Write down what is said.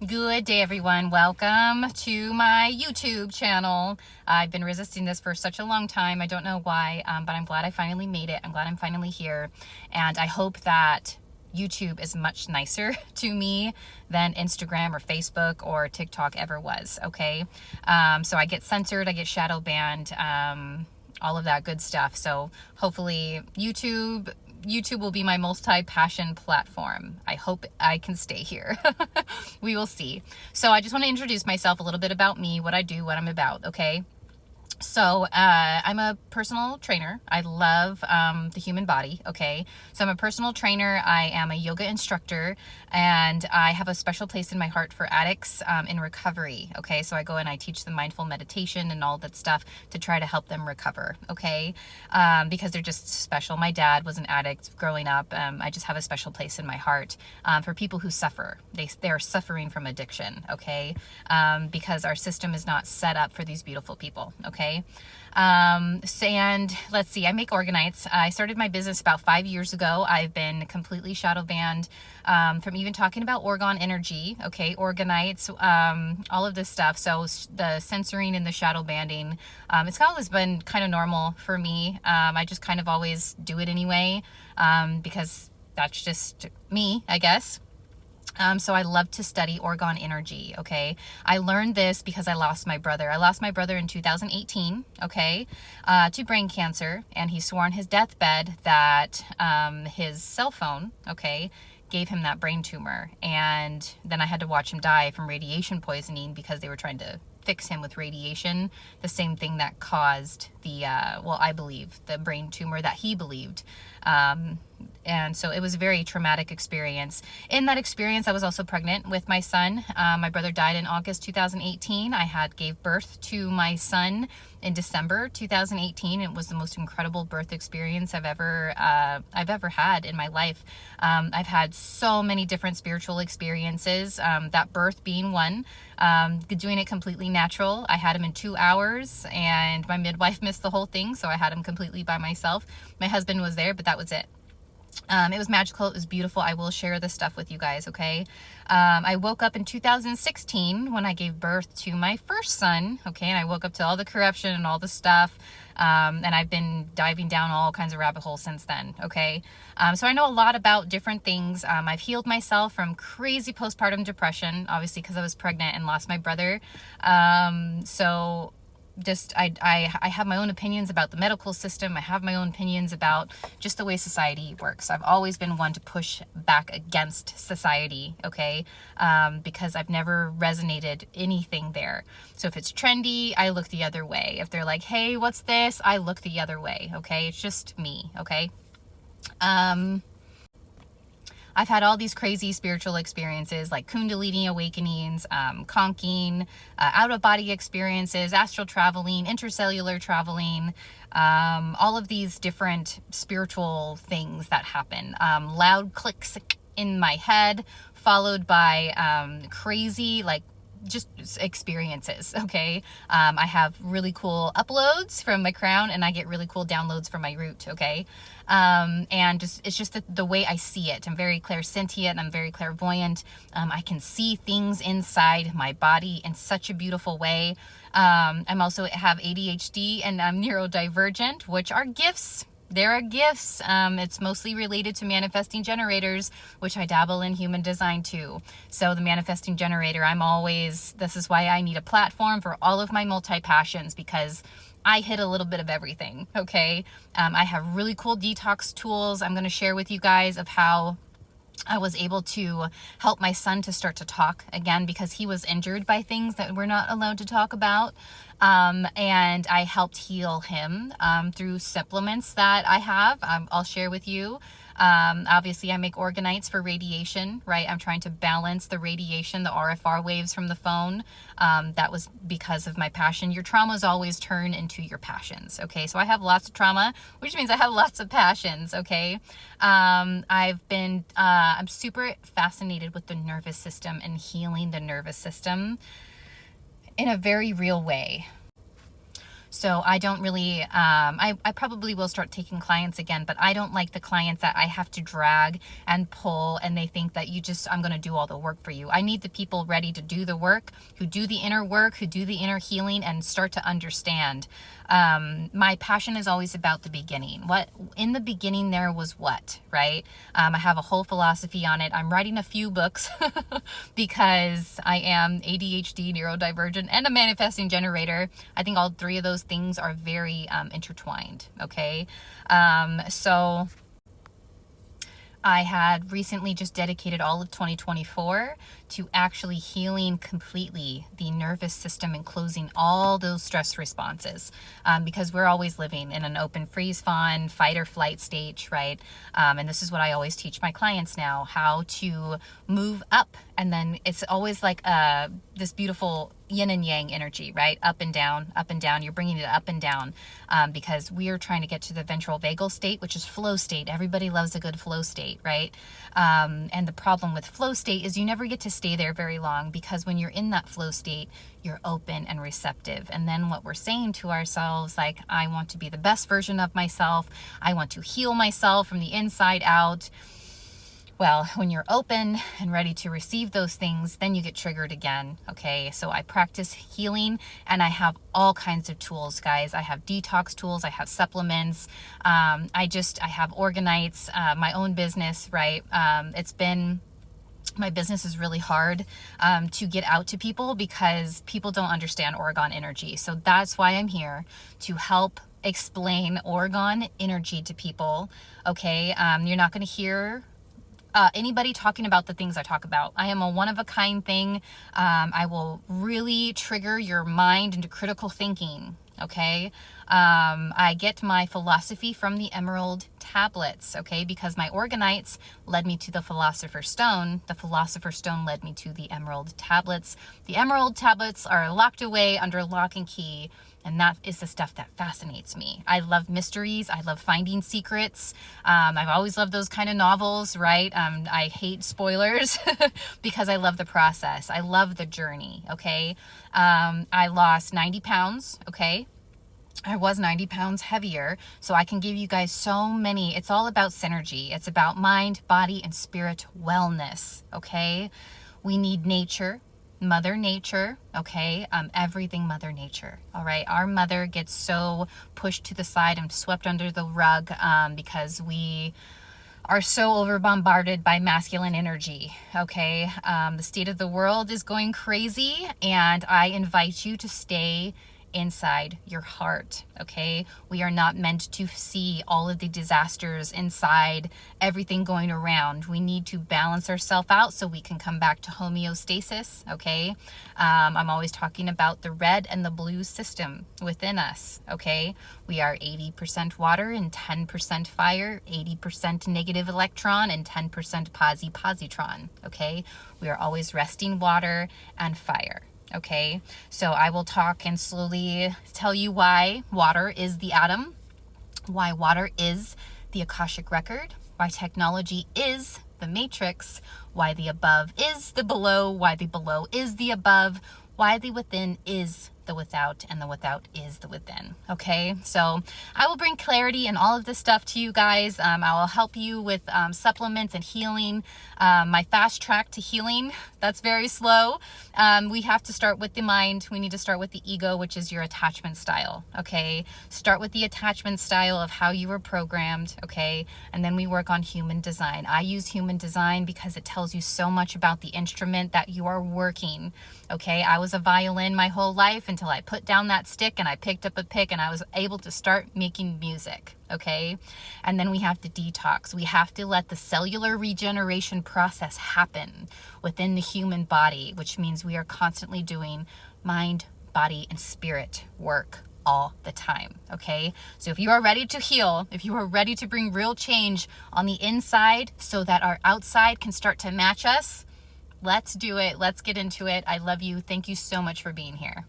Good day, everyone. Welcome to my YouTube channel. I've been resisting this for such a long time. I don't know why, but I'm glad I finally made it. I'm glad I'm finally here. And I hope that YouTube is much nicer to me than Instagram or Facebook or TikTok ever was, okay? So I get censored, I get shadow banned, all of that good stuff. So hopefully YouTube will be my multi-passion platform. I hope I can stay here. We will see. So I just want to introduce myself, a little bit about me, what I do, what I'm about, okay? So I'm a personal trainer. I love the human body, okay? So I'm a personal trainer. I am a yoga instructor, and I have a special place in my heart for addicts in recovery, okay? So I go and I teach them mindful meditation and all that stuff to try to help them recover, okay? Because they're just special. My dad was an addict growing up. I just have a special place in my heart for people who suffer. They are suffering from addiction, okay? Because our system is not set up for these beautiful people, okay? And let's see, I make Organites. I started my business about 5 years ago. I've been completely shadow banned from even talking about Orgone energy, okay, Organites, all of this stuff. So the censoring and the shadow banding, it's always been kind of normal for me. I just kind of always do it anyway, because that's just me, I guess. So I love to study Orgone energy, okay? I learned this because I lost my brother. I lost my brother in 2018, okay, to brain cancer, and he swore on his deathbed that his cell phone, okay, gave him that brain tumor. And then I had to watch him die from radiation poisoning because they were trying to fix him with radiation, the same thing that caused the, well, I believe, the brain tumor that he believed. And so it was a very traumatic experience. In that experience, I was also pregnant with my son. My brother died in August 2018. I gave birth to my son in December 2018. It was the most incredible birth experience I've ever had in my life. I've had so many different spiritual experiences, that birth being one, doing it completely natural. I had him in 2 hours, and my midwife missed the whole thing, so I had him completely by myself. My husband was there, but that was it. It was magical. It was beautiful. I will share this stuff with you guys, okay? I woke up in 2016 when I gave birth to my first son, okay? And I woke up to all the corruption and all the stuff. And I've been diving down all kinds of rabbit holes since then, okay? So I know a lot about different things. I've healed myself from crazy postpartum depression, obviously because I was pregnant and lost my brother. So just I have my own opinions about the medical system. I have my own opinions about just the way society works. I've always been one to push back against society, okay? Because I've never resonated anything there. So if it's trendy, I look the other way. If they're like, hey, what's this? I look the other way, okay? It's just me, okay? I've had all these crazy spiritual experiences like Kundalini awakenings, conking, out-of-body experiences, astral traveling, intercellular traveling, all of these different spiritual things that happen. Loud clicks in my head, followed by crazy, like, just experiences, okay? I have really cool uploads from my crown, and I get really cool downloads from my root, okay? And it's just the way I see it. I'm very clairsentient, I'm very clairvoyant. I can see things inside my body in such a beautiful way. I'm also have ADHD, and I'm neurodivergent, which are gifts. There are gifts. It's mostly related to manifesting generators, which I dabble in human design too. So the manifesting generator, this is why I need a platform for all of my multi-passions, because I hit a little bit of everything, okay? I have really cool detox tools I'm going to share with you guys of how I was able to help my son to start to talk again, because he was injured by things that we're not allowed to talk about. And I helped heal him through supplements that I have. I'll share with you. Obviously, I make Organites for radiation, right? I'm trying to balance the radiation, the RFR waves from the phone. That was because of my passion. Your traumas always turn into your passions, okay? So I have lots of trauma, which means I have lots of passions, okay? I'm super fascinated with the nervous system and healing the nervous system in a very real way. So I don't really, I probably will start taking clients again, but I don't like the clients that I have to drag and pull and they think that I'm going to do all the work for you. I need the people ready to do the work, who do the inner work, who do the inner healing and start to understand. My passion is always about the beginning. What in the beginning there was what, right? I have a whole philosophy on it. I'm writing a few books because I am ADHD, neurodivergent, and a manifesting generator. I think all three of those things are very intertwined. Okay. So I had recently just dedicated all of 2024 to actually healing completely the nervous system and closing all those stress responses, because we're always living in an open freeze fawn, fight or flight stage, right? And this is what I always teach my clients now, how to move up. And then it's always like this beautiful yin and yang energy, right? Up and down, up and down. You're bringing it up and down because we are trying to get to the ventral vagal state, which is flow state. Everybody loves a good flow state, right? And the problem with flow state is you never get to stay there very long, because when you're in that flow state, you're open and receptive. And then what we're saying to ourselves, like, I want to be the best version of myself. I want to heal myself from the inside out. Well, when you're open and ready to receive those things, then you get triggered again. Okay, so I practice healing and I have all kinds of tools, guys. I have detox tools, I have supplements. I have Organites, my own business, right? My business is really hard to get out to people because people don't understand Orgone energy. So that's why I'm here, to help explain Orgone energy to people. Okay, you're not going to hear anybody talking about the things I talk about. I am a one-of-a-kind thing. I will really trigger your mind into critical thinking. Okay. I get my philosophy from the emerald tablets, okay, because my Organites led me to the Philosopher's Stone. The Philosopher's Stone led me to the emerald tablets. The emerald tablets are locked away under lock and key, and that is the stuff that fascinates me. I love mysteries. I love finding secrets. I've always loved those kind of novels, right? I hate spoilers because I love the process. I love the journey, okay? I lost 90 pounds, okay? I was 90 pounds heavier, so I can give you guys so many. It's all about synergy. It's about mind, body, and spirit wellness, okay? We need nature, Mother Nature, okay? Everything Mother Nature, all right? Our mother gets so pushed to the side and swept under the rug because we are so over bombarded by masculine energy, okay? The state of the world is going crazy, and I invite you to stay inside your heart, okay? We are not meant to see all of the disasters inside, everything going around. We need to balance ourselves out so we can come back to homeostasis, okay? I'm always talking about the red and the blue system within us, okay? We are 80% water and 10% fire, 80% negative electron and 10% positron, okay? We are always resting water and fire. Okay, so I will talk and slowly tell you why water is the atom, why water is the Akashic record, why technology is the matrix, why the above is the below, why the below is the above, why the within is the without, and the without is the within. Okay, so I will bring clarity and all of this stuff to you guys. I will help you with supplements and healing. My fast track to healing, that's very slow. We have to start with the mind. We need to start with the ego, which is your attachment style. Okay, start with the attachment style of how you were programmed. Okay, and then we work on human design. I use human design because it tells you so much about the instrument that you are working. Okay, I was a violin my whole life until I put down that stick and I picked up a pick and I was able to start making music. Okay, and then we have to detox. We have to let the cellular regeneration process happen within the human body, which means we are constantly doing mind, body, and spirit work all the time. Okay, so if you are ready to heal, if you are ready to bring real change on the inside so that our outside can start to match us, let's do it. Let's get into it. I love you. Thank you so much for being here.